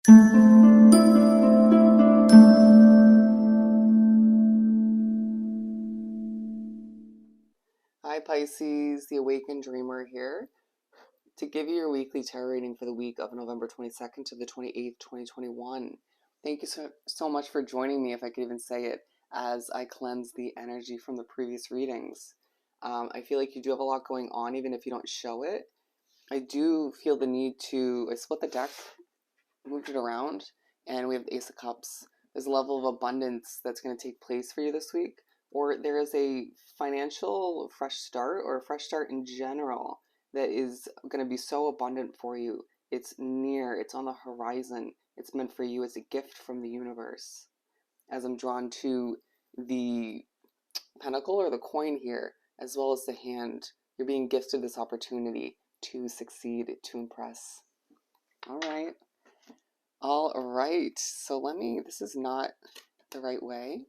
Hi Pisces, the Awakened Dreamer here to give you your weekly tarot reading for the week of November 22nd to the 28th, 2021. Thank you so much for joining me, if I could even say it, as I cleanse the energy from the previous readings. I feel like you do have a lot going on, even if you don't show it. I do feel the need to, I split the deck, moved it around, and we have the Ace of Cups. There's a level of abundance that's going to take place for you this week, or there is a financial fresh start, or a fresh start in general, that is going to be so abundant for you. It's near, it's on the horizon, it's meant for you as a gift from the universe. As I'm drawn to the pentacle or the coin here, as well as the hand, you're being gifted this opportunity to succeed, to impress. All right. All right, so this is not the right way.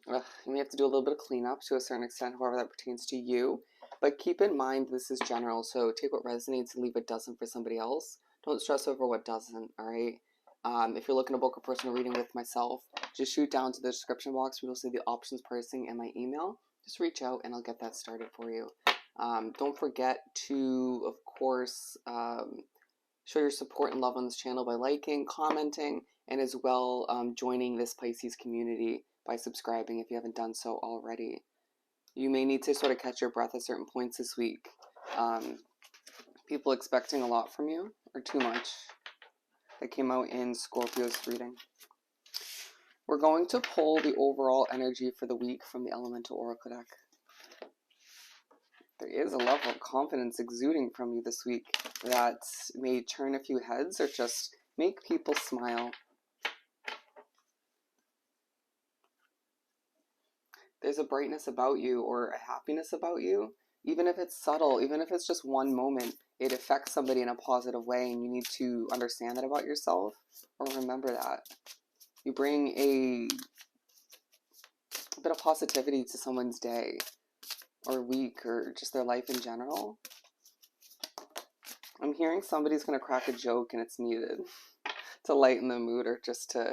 You may have to do a little bit of cleanup to a certain extent, however that pertains to you. But keep in mind this is general, so take what resonates and leave what doesn't for somebody else. Don't stress over what doesn't, all right? If you're looking to book a personal reading with myself, just shoot down to the description box where you'll see the options pricing and my email. Just reach out and I'll get that started for you. Don't forget to, of course, show your support and love on this channel by liking, commenting, and as well joining this Pisces community by subscribing if you haven't done so already. You may need to sort of catch your breath at certain points this week. People expecting a lot from you, or too much. That came out in Scorpio's reading. We're going to pull the overall energy for the week from the Elemental Oracle deck. There is a level of confidence exuding from you this week that may turn a few heads or just make people smile. There's a brightness about you or a happiness about you, even if it's subtle, even if it's just one moment, it affects somebody in a positive way, and you need to understand that about yourself or remember that. You bring a bit of positivity to someone's day or week or just their life in general. I'm hearing somebody's going to crack a joke and it's needed to lighten the mood or just to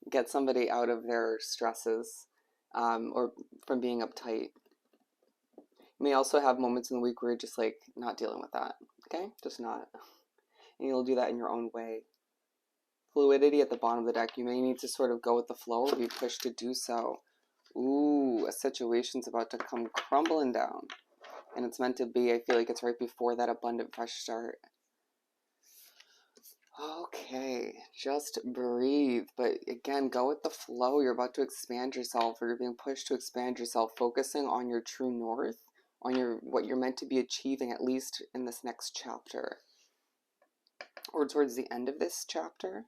get somebody out of their stresses or from being uptight. You may also have moments in the week where you're just like not dealing with that, okay? Just not. And you'll do that in your own way. Fluidity at the bottom of the deck. You may need to sort of go with the flow or be pushed to do so. Ooh, a situation's about to come crumbling down. And it's meant to be. I feel like it's right before that abundant fresh start. Okay, just breathe. But again, go with the flow. You're about to expand yourself, or you're being pushed to expand yourself, focusing on your true north, on what you're meant to be achieving, at least in this next chapter. Or towards the end of this chapter,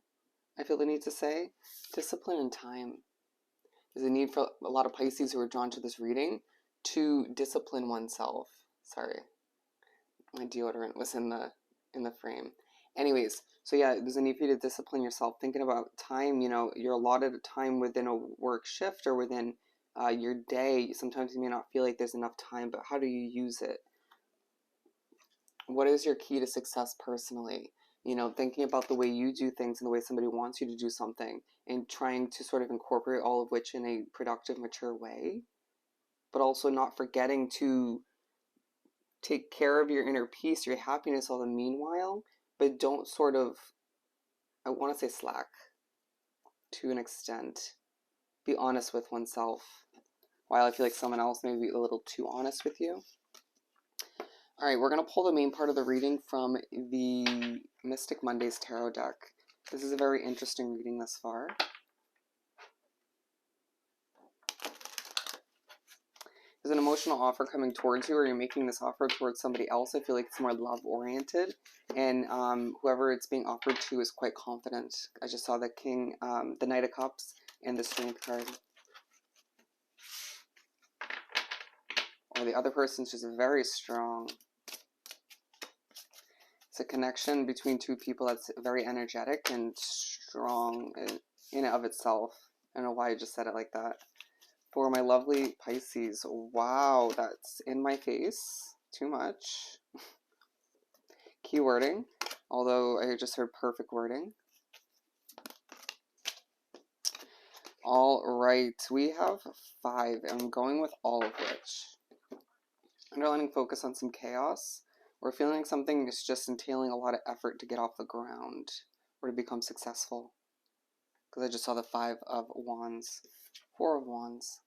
I feel the need to say. Discipline and time. There's a need for a lot of Pisces who are drawn to this reading to discipline oneself. Sorry, my deodorant was in the frame. Anyways, so yeah, there's a need for you to discipline yourself. Thinking about time, you know, you're allotted a time within a work shift or within your day. Sometimes you may not feel like there's enough time, but how do you use it? What is your key to success personally? You know, thinking about the way you do things and the way somebody wants you to do something and trying to sort of incorporate all of which in a productive, mature way, but also not forgetting to take care of your inner peace, your happiness all the meanwhile, but don't sort of, I want to say slack to an extent. Be honest with oneself, while I feel like someone else may be a little too honest with you. All right, we're going to pull the main part of the reading from the Mystic Mondays Tarot deck. This is a very interesting reading thus far. There's an emotional offer coming towards you, or you're making this offer towards somebody else. I feel like it's more love-oriented, and whoever it's being offered to is quite confident. I just saw the King, the Knight of Cups, and the Strength card. Or the other person's just very strong. It's a connection between two people that's very energetic and strong in and of itself. I don't know why I just said it like that. For my lovely Pisces, wow, that's in my face. Too much. Key wording, although I just heard perfect wording. All right, we have 5, and I'm going with all of which. Underlining focus on some chaos, or feeling something is just entailing a lot of effort to get off the ground, or to become successful. Because I just saw the 5 of Wands. 4 of Wands.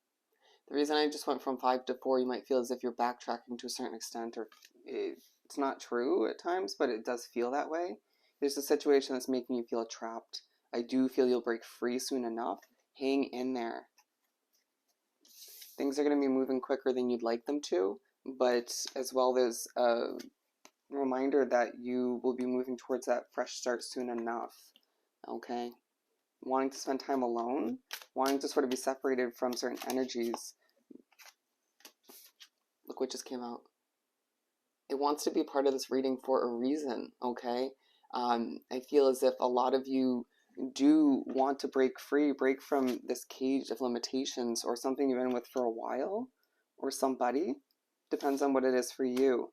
The reason I just went from 5 to 4, you might feel as if you're backtracking to a certain extent, or it's not true at times, but it does feel that way. There's a situation that's making you feel trapped. I do feel you'll break free soon enough. Hang in there. Things are going to be moving quicker than you'd like them to, but as well there's a reminder that you will be moving towards that fresh start soon enough. Okay? Wanting to spend time alone, wanting to sort of be separated from certain energies. Look what just came out. It wants to be part of this reading for a reason, okay? I feel as if a lot of you do want to break free, break from this cage of limitations, or something you've been with for a while, or somebody. Depends on what it is for you.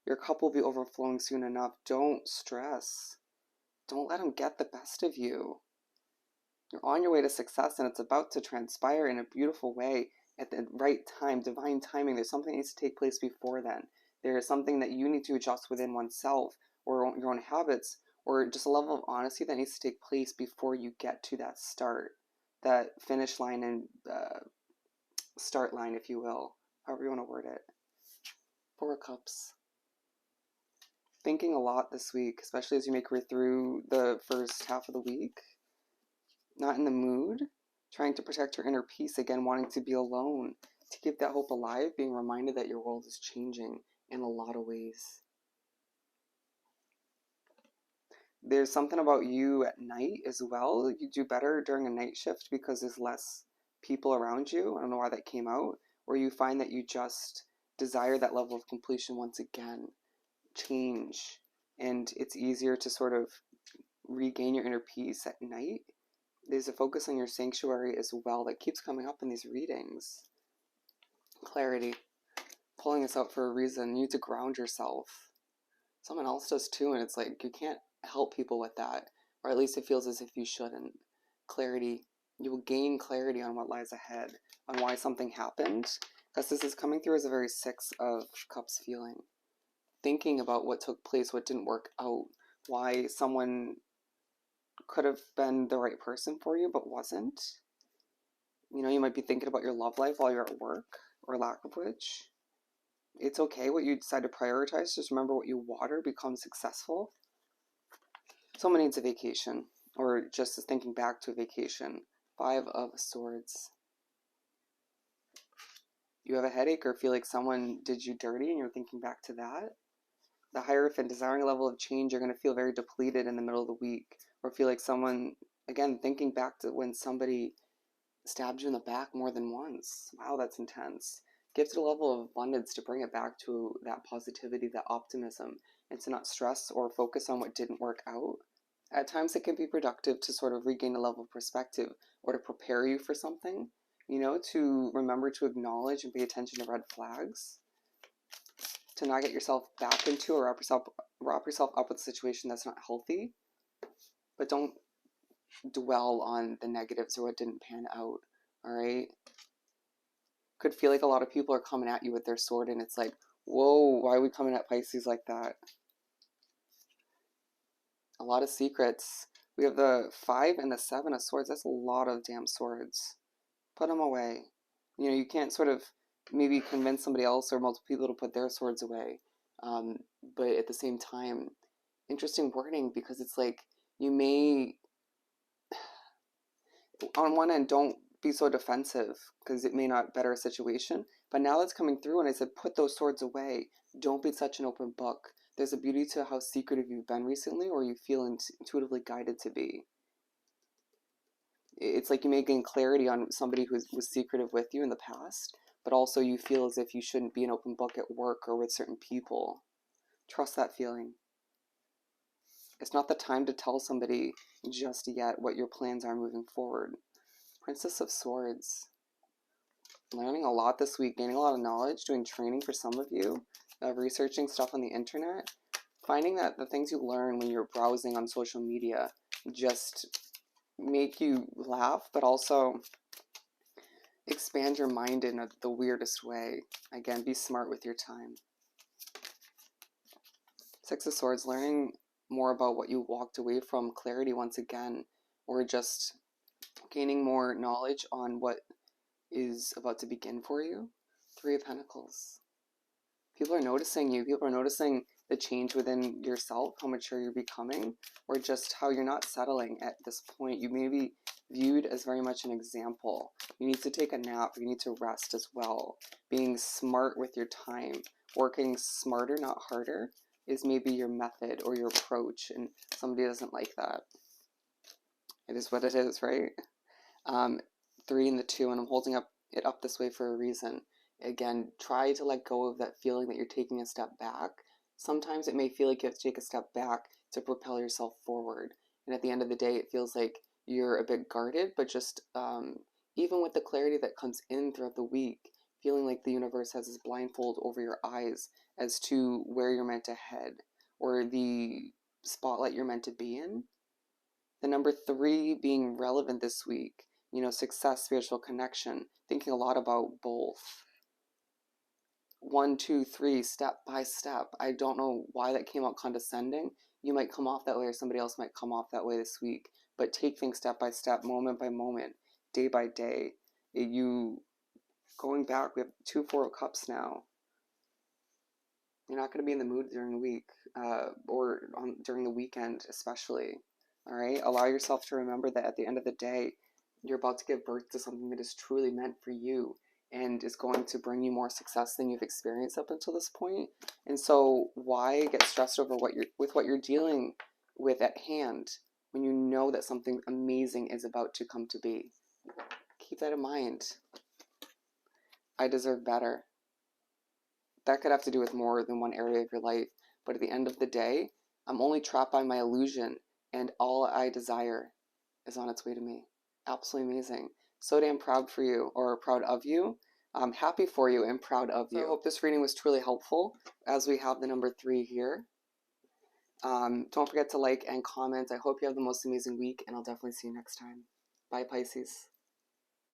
Your cup will be overflowing soon enough. Don't stress. Don't let them get the best of you. You're on your way to success, and it's about to transpire in a beautiful way at the right time, divine timing. There's something that needs to take place before then. There is something that you need to adjust within oneself, or your own habits, or just a level of honesty that needs to take place before you get to that start, that finish line and start line, if you will, however you want to word it. 4 of Cups. Thinking a lot this week, especially as you make your way through the first half of the week. Not in the mood, trying to protect your inner peace, again, wanting to be alone, to keep that hope alive, being reminded that your world is changing in a lot of ways. There's something about you at night as well. You do better during a night shift because there's less people around you. I don't know why that came out. Or you find that you just desire that level of completion once again. Change. And it's easier to sort of regain your inner peace at night. There's a focus on your sanctuary as well that keeps coming up in these readings. Clarity. Pulling this out for a reason. You need to ground yourself. Someone else does too, and it's like you can't help people with that. Or at least it feels as if you shouldn't. Clarity. You will gain clarity on what lies ahead, on why something happened. Because this is coming through as a very 6 of Cups feeling. Thinking about what took place, what didn't work out, why someone could have been the right person for you but wasn't. You know, you might be thinking about your love life while you're at work, or lack of which. It's okay what you decide to prioritize. Just remember what you water becomes successful. Someone needs a vacation, or just thinking back to a vacation. 5 of Swords. You have a headache or feel like someone did you dirty and you're thinking back to that. The Hierophant, desiring a level of change, you're going to feel very depleted in the middle of the week. Or feel like someone, again, thinking back to when somebody stabbed you in the back more than once. Wow, that's intense. Gifted a level of abundance to bring it back to that positivity, that optimism, and to not stress or focus on what didn't work out. At times it can be productive to sort of regain a level of perspective or to prepare you for something, you know, to remember to acknowledge and pay attention to red flags, to not get yourself back into or wrap yourself up with a situation that's not healthy. But don't dwell on the negatives or what didn't pan out, all right? Could feel like a lot of people are coming at you with their sword, and it's like, whoa, why are we coming at Pisces like that? A lot of secrets. We have the 5 and the 7 of Swords. That's a lot of damn swords. Put them away. You know, you can't sort of maybe convince somebody else or multiple people to put their swords away. But at the same time, interesting wording, because it's like you may, on one end, don't be so defensive because it may not better a situation. But now that's coming through, and I said, put those swords away. Don't be such an open book. There's a beauty to how secretive you've been recently, or you feel intuitively guided to be. It's like you may gain clarity on somebody who was secretive with you in the past, but also you feel as if you shouldn't be an open book at work or with certain people. Trust that feeling. It's not the time to tell somebody just yet what your plans are moving forward. Princess of Swords. Learning a lot this week, gaining a lot of knowledge, doing training for some of you, researching stuff on the internet, finding that the things you learn when you're browsing on social media just make you laugh, but also expand your mind in the weirdest way. Again, be smart with your time. Six of Swords, learning more about what you walked away from, clarity once again, or just gaining more knowledge on what is about to begin for you. Three of Pentacles. People are noticing you. People are noticing the change within yourself, how mature you're becoming, or just how you're not settling at this point. You may be viewed as very much an example. You need to take a nap. You need to rest as well. Being smart with your time, working smarter, not harder, is maybe your method or your approach, and somebody doesn't like that. It is what it is, right? 3 and the 2, and I'm holding it up this way for a reason. Again, try to let go of that feeling that you're taking a step back. Sometimes it may feel like you have to take a step back to propel yourself forward. And at the end of the day, it feels like you're a bit guarded, but just even with the clarity that comes in throughout the week, feeling like the universe has this blindfold over your eyes as to where you're meant to head or the spotlight you're meant to be in. The number 3 being relevant this week, success, spiritual connection, thinking a lot about both. 1, 2, 3, step by step. I don't know why that came out condescending. You might come off that way, or somebody else might come off that way this week, but take things step by step, moment by moment, day by day. Going back, we have 2 4 of Cups now. You're not going to be in the mood during the week, or during the weekend especially. All right, allow yourself to remember that at the end of the day, you're about to give birth to something that is truly meant for you and is going to bring you more success than you've experienced up until this point. And so why get stressed over what you're dealing with at hand when you know that something amazing is about to come to be? Keep that in mind. I deserve better. That could have to do with more than one area of your life, but at the end of the day, I'm only trapped by my illusion, and all I desire is on its way to me. Absolutely amazing. So damn proud for you, or proud of you. I'm happy for you and proud of you. So I hope this reading was truly helpful, as we have the number 3 here. Don't forget to like and comment. I hope you have the most amazing week, and I'll definitely see you next time. Bye, Pisces.